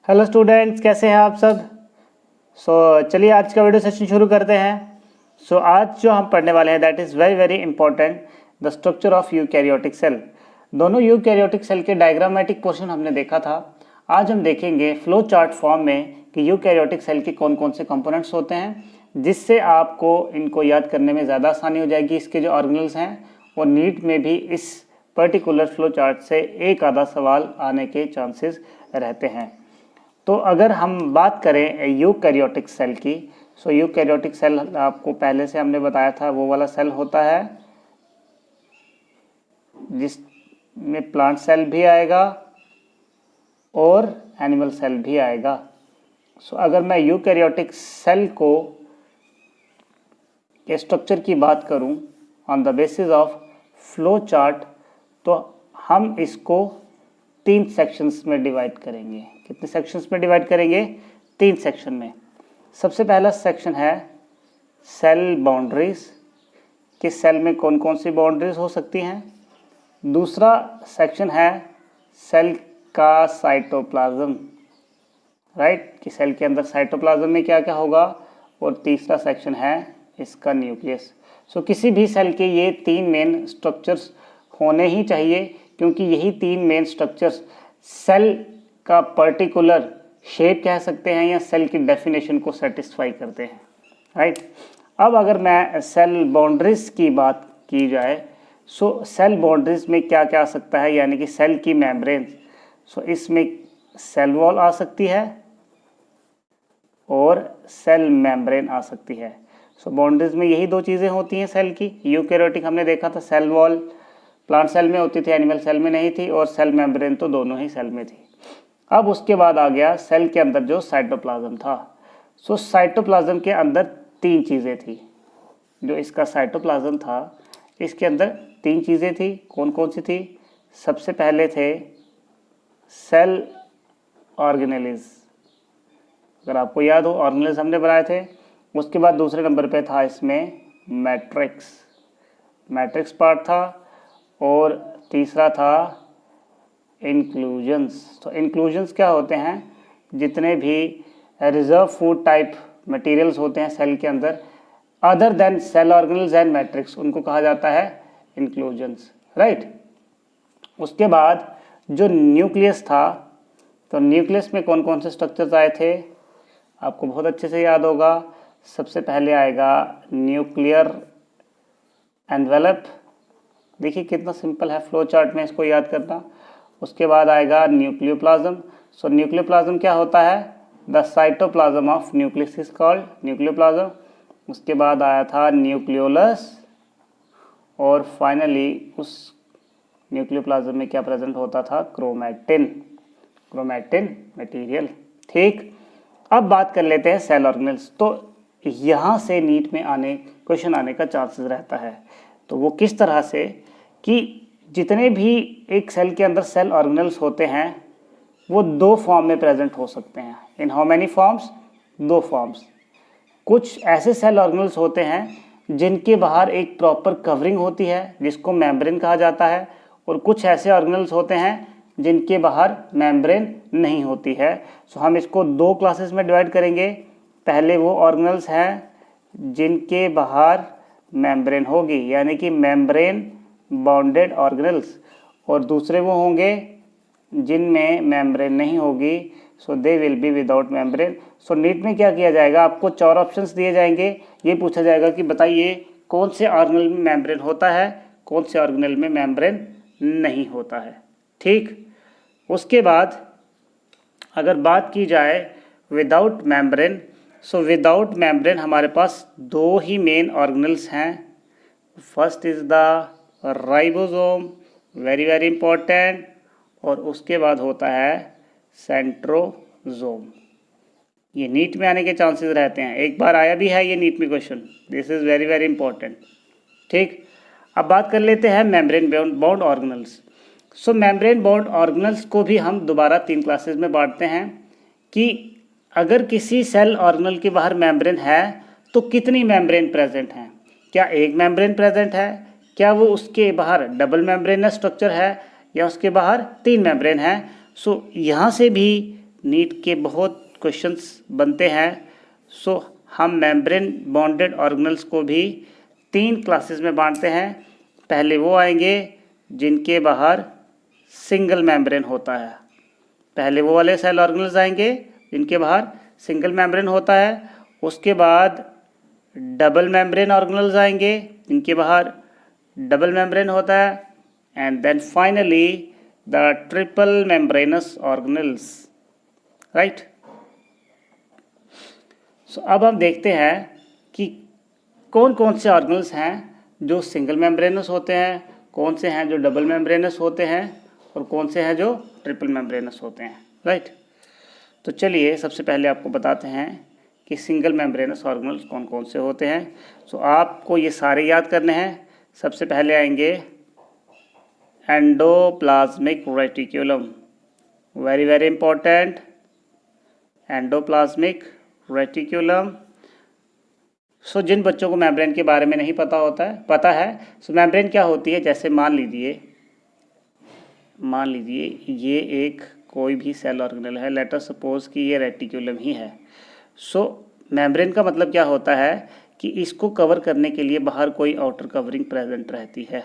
Hello students, कैसे हैं आप सब। चलिए आज का वीडियो सेशन शुरू करते हैं। आज जो हम पढ़ने वाले हैं that is very very important, the structure of eukaryotic cell. दोनों यूकैरियोटिक सेल के डायग्रामेटिक पोर्शन हमने देखा था। आज हम देखेंगे फ्लो चार्ट फॉर्म में कि यूकैरियोटिक सेल के कौन कौन से कंपोनेंट्स होते हैं, जिससे आपको इनको याद करने में ज़्यादा आसानी हो जाएगी। इसके जो ऑर्गेनल्स हैं और नीट में भी इस पर्टिकुलर फ्लो चार्ट से एक आधा सवाल आने के चांसेस रहते हैं। तो अगर हम बात करें यूकैरियोटिक सेल की, यूकैरियोटिक सेल आपको पहले से हमने बताया था, वो वाला सेल होता है जिसमें प्लांट सेल भी आएगा और एनिमल सेल भी आएगा। अगर मैं यूकैरियोटिक सेल को के स्ट्रक्चर की बात करूं on the basis of flow chart, तो हम इसको 3 सेक्शंस में डिवाइड करेंगे। कितने सेक्शंस में डिवाइड करेंगे? 3 सेक्शन में। सबसे पहला सेक्शन है सेल बाउंड्रीज, कि सेल में कौन कौन सी बाउंड्रीज हो सकती हैं। दूसरा सेक्शन है सेल का साइटोप्लाज्म, राइट, कि सेल के अंदर साइटोप्लाज्म में क्या क्या होगा। और तीसरा सेक्शन है इसका न्यूक्लियस। किसी भी सेल के ये 3 मेन स्ट्रक्चर्स होने ही चाहिए, क्योंकि यही 3 मेन स्ट्रक्चर्स सेल का पर्टिकुलर शेप कह सकते हैं या सेल की डेफिनेशन को सेटिस्फाई करते हैं, राइट। अब अगर मैं सेल बाउंड्रीज की बात की जाए, सेल बाउंड्रीज में क्या क्या आ सकता है, यानी कि सेल की मेम्ब्रेन। इसमें सेल वॉल आ सकती है और सेल मेम्ब्रेन आ सकती है। बाउंड्रीज में यही 2 चीज़ें होती हैं सेल की। यूकैरियोटिक हमने देखा था सेल वॉल प्लांट सेल में होती थी, एनिमल सेल में नहीं थी, और सेल मेम्ब्रेन तो दोनों ही सेल में थी। अब उसके बाद आ गया सेल के अंदर जो साइटोप्लाज्म था। साइटोप्लाज्म के अंदर 3 चीज़ें थी। जो इसका साइटोप्लाज्म था, इसके अंदर 3 चीज़ें थी। कौन कौन सी थी? सबसे पहले थे सेल ऑर्गेनेलिज, अगर आपको याद हो ऑर्गेनेलिज हमने बनाए थे। उसके बाद दूसरे नंबर पे था इसमें मैट्रिक्स पार्ट था, और तीसरा था इंक्लूजन्स। इंक्लूजन्स क्या होते हैं? जितने भी रिजर्व फूड टाइप मटेरियल्स होते हैं सेल के अंदर other than cell organelles and matrix, उनको कहा जाता है इंक्लूजन्स, राइट। उसके बाद जो न्यूक्लियस था, तो न्यूक्लियस में कौन कौन से स्ट्रक्चर्स आए थे आपको बहुत अच्छे से याद होगा। सबसे पहले आएगा न्यूक्लियर एनवेलप। देखिए कितना सिंपल है फ्लो चार्ट में इसको याद करना। उसके बाद आएगा न्यूक्लियोप्लाज्म। न्यूक्लियोप्लाज्म क्या होता है? The cytoplasm of nucleus is called nucleoplasm. उसके बाद आया था न्यूक्लियोलस, और फाइनली उस न्यूक्लियोप्लाज्म में क्या प्रेजेंट होता था? क्रोमैटिन मटेरियल, ठीक। अब बात कर लेते हैं सेल ऑर्गेनल्स। तो यहाँ से नीट में क्वेश्चन आने का चांसेस रहता है। तो वो किस तरह से कि जितने भी एक सेल के अंदर सेल ऑर्गेनल्स होते हैं वो 2 फॉर्म में प्रेजेंट हो सकते हैं। In how many forms? 2 forms. कुछ ऐसे सेल ऑर्गेनल्स होते हैं जिनके बाहर एक प्रॉपर कवरिंग होती है जिसको मेम्ब्रेन कहा जाता है, और कुछ ऐसे ऑर्गेनल्स होते हैं जिनके बाहर मेम्ब्रेन नहीं होती है। हम इसको 2 क्लासेस में डिवाइड करेंगे। पहले वो ऑर्गेनल्स हैं जिनके बाहर मेम्ब्रेन होगी, यानी कि मेम्ब्रेन बाउंडेड ऑर्गेनल्स, और दूसरे वो होंगे जिनमें मेम्ब्रेन नहीं होगी, they will be without membrane. NEET में क्या किया जाएगा? आपको 4 ऑप्शंस दिए जाएंगे। ये पूछा जाएगा कि बताइए कौन से ऑर्गेनल में मेम्ब्रेन होता है, कौन से ऑर्गेनल में मेम्ब्रेन नहीं होता है, ठीक। उसके बाद अगर बात की जाए विदाउट मेम्ब्रेन, विदाउट मेम्ब्रेन हमारे पास 2 ही मेन ऑर्गेनल्स हैं। First is the ribosome, very very important, और उसके बाद होता है सेंट्रोजोम। ये नीट में आने के चांसेस रहते हैं। एक बार आया भी है ये नीट में question, this is very very important, ठीक। अब बात कर लेते हैं membrane bound organelles. Membrane bound organelles को भी हम दोबारा 3 क्लासेस में बांटते हैं कि अगर किसी सेल ऑर्गेनल के बाहर मेम्ब्रेन है तो कितनी मेम्ब्रेन प्रेजेंट हैं। क्या एक मेम्ब्रेन प्रेजेंट है? क्या वो उसके बाहर डबल मेम्ब्रेनस स्ट्रक्चर है, या उसके बाहर 3 मेम्ब्रेन है। यहाँ से भी नीट के बहुत क्वेश्चंस बनते हैं। सो हम मेम्ब्रेन बॉन्डेड ऑर्गेनल्स को भी 3 क्लासेस में बांटते हैं। पहले वो आएंगे जिनके बाहर सिंगल मेम्ब्रेन होता है, पहले वो वाले सेल ऑर्गेनल्स आएंगे जिनके बाहर सिंगल मेम्ब्रेन होता है। उसके बाद डबल मेम्ब्रेन ऑर्गेनल्स आएंगे जिनके बाहर डबल मेम्ब्रेन होता है, and then finally the triple membranous organelles, right. So अब हम देखते हैं कि कौन कौन से ऑर्गेनल्स हैं जो सिंगल मेम्ब्रेनस होते हैं, कौन से हैं जो डबल मेम्ब्रेनस होते हैं, और कौन से हैं जो ट्रिपल मेम्ब्रेनस होते हैं, राइट। तो चलिए सबसे पहले आपको बताते हैं कि सिंगल मेम्ब्रेनस ऑर्गेनल्स कौन कौन से होते हैं। सो आपको ये सारे याद करने हैं। सबसे पहले आएंगे endoplasmic reticulum, very very important, endoplasmic reticulum. So जिन बच्चों को मेम्ब्रेन के बारे में नहीं पता है सो मेम्ब्रेन क्या होती है, जैसे मान लीजिए ये एक कोई भी सेल ऑर्गेनल है, लेट अस सपोज कि ये रेटिकुलम ही है। सो मेम्ब्रेन का मतलब क्या होता है कि इसको कवर करने के लिए बाहर कोई आउटर कवरिंग प्रेजेंट रहती है,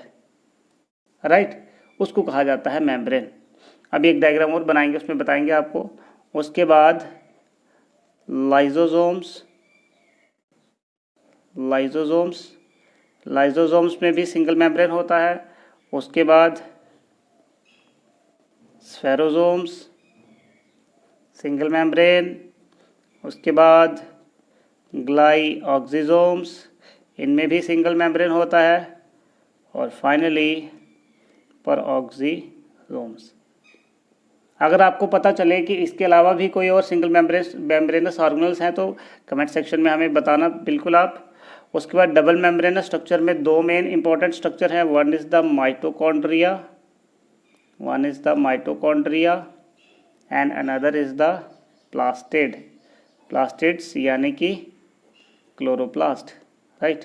राइट, उसको कहा जाता है मेम्ब्रेन। अभी एक डायग्राम और बनाएंगे, उसमें बताएंगे आपको। उसके बाद लाइजोसोम्स में भी सिंगल मेम्ब्रेन होता है। उसके बाद स्फेरोसोम्स, सिंगल मेम्ब्रेन। उसके बाद ग्लाइऑक्सिसोम्स, इनमें भी सिंगल मेम्ब्रेन होता है। और फाइनली परऑक्सीसोम्स। अगर आपको पता चले कि इसके अलावा भी कोई और सिंगल मेम्ब्रेनस ऑर्गेनल्स हैं तो कमेंट सेक्शन में हमें बताना बिल्कुल आप। उसके बाद डबल मेम्ब्रेनस स्ट्रक्चर में 2 मेन इंपॉर्टेंट स्ट्रक्चर हैं। One is the mitochondria and another is the plastids यानी कि क्लोरोप्लास्ट, राइट,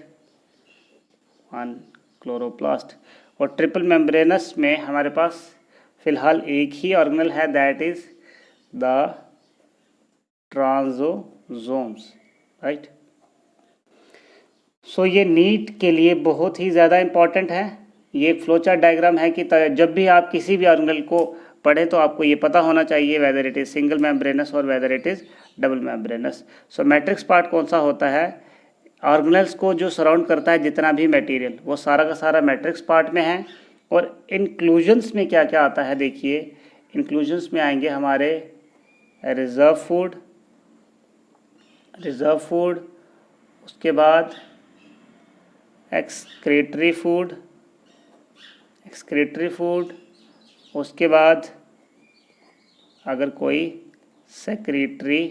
वन क्लोरोप्लास्ट। और ट्रिपल मेम्ब्रेनस में हमारे पास फिलहाल एक ही ऑर्गेनल है, दैट इज द ट्रांसोसोम्स, राइट। सो ये नीट के लिए बहुत ही ज़्यादा इम्पॉर्टेंट है। ये एक फ्लोचार्ट डायग्राम है कि जब भी आप किसी भी ऑर्गेनल को पढ़ें तो आपको ये पता होना चाहिए whether it is single membranous और whether it is double membranous. So matrix part कौन सा होता है, ऑर्गेनल्स को जो सराउंड करता है जितना भी मटेरियल वो सारा का सारा मैट्रिक्स पार्ट में है। और इंक्लूजन्स में क्या क्या आता है, देखिए इंक्लूजन्स में आएंगे हमारे रिजर्व फूड, उसके बाद एक्सक्रीटरी फूड, उसके बाद अगर कोई सेक्रीटरी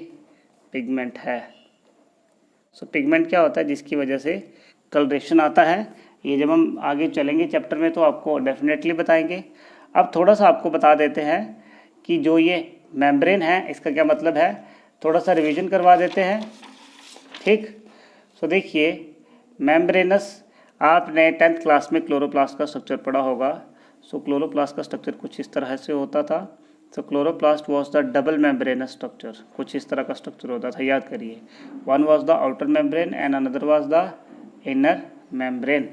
पिगमेंट है। सो पिगमेंट क्या होता है, जिसकी वजह से कलरेशन आता है। ये जब हम आगे चलेंगे चैप्टर में तो आपको डेफिनेटली बताएंगे। अब थोड़ा सा आपको बता देते हैं कि जो ये मेम्ब्रेन है इसका क्या मतलब है, थोड़ा सा रिवीजन करवा देते हैं, ठीक। सो देखिए मेम्ब्रेनस, आपने 10th क्लास में क्लोरोप्लास्ट का स्ट्रक्चर पढ़ा होगा। सो क्लोरोप्लास्ट का स्ट्रक्चर कुछ इस तरह से होता था। So chloroplast was the double membranous structure, कुछ इस तरह का स्ट्रक्चर होता था, याद करिए। One was the outer membrane and another was the inner membrane.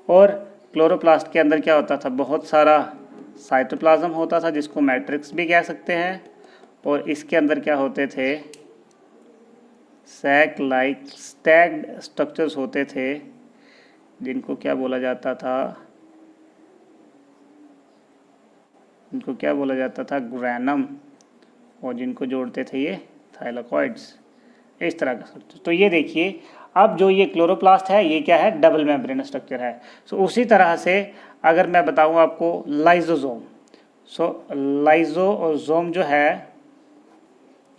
और क्लोरोप्लास्ट के अंदर क्या होता था, बहुत सारा साइटोप्लाज्म होता था जिसको मैट्रिक्स भी कह सकते हैं। और इसके अंदर क्या होते थे, सैक लाइक स्टैक्ड स्ट्रक्चर्स होते थे जिनको क्या बोला जाता था, ग्रैनम, और जिनको जोड़ते थे ये थाइलाकॉइड्स, इस तरह का स्ट्रक्चर। तो ये देखिए अब जो ये क्लोरोप्लास्ट है ये क्या है, डबल मेम्ब्रेन स्ट्रक्चर है। सो उसी तरह से अगर मैं बताऊं आपको लाइजोसोम, सो लाइजोसोम जो है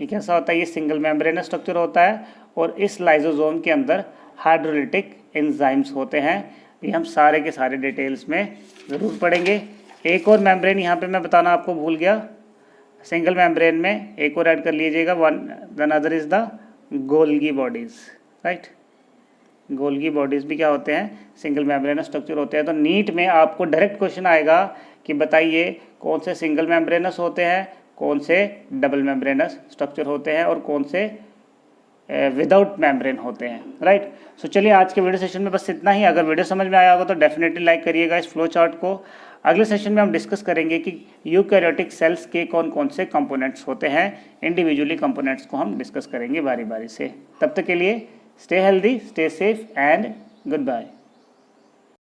ये कैसा होता है, ये सिंगल मेम्ब्रेन स्ट्रक्चर होता है। और इस लाइजोसोम के अंदर हाइड्रोलिटिक एंजाइम्स होते हैं। ये हम सारे के सारे डिटेल्स में ज़रूर पढ़ेंगे। एक और मेम्ब्रेन यहाँ पे मैं बताना आपको भूल गया, सिंगल मेम्ब्रेन में एक और ऐड कर लीजिएगा, one other is the Golgi bodies, right. Golgi bodies भी क्या होते हैं, सिंगल मेम्ब्रेनस स्ट्रक्चर होते हैं। तो नीट में आपको डायरेक्ट क्वेश्चन आएगा कि बताइए कौन से सिंगल मेम्ब्रेनस होते हैं, कौन से डबल मेम्ब्रेनस स्ट्रक्चर होते हैं और कौन से विदाउट मेम्ब्रेन होते हैं, राइट। सो चलिए आज के वीडियो सेशन में बस इतना ही। अगर वीडियो समझ में आया होगा तो डेफिनेटली लाइक करिएगा इस फ्लो चार्ट को। अगले सेशन में हम डिस्कस करेंगे कि यूकैरियोटिक सेल्स के कौन कौन से कंपोनेंट्स होते हैं। इंडिविजुअली कंपोनेंट्स को हम डिस्कस करेंगे बारी बारी से। तब तक के लिए stay healthy, stay safe and good bye.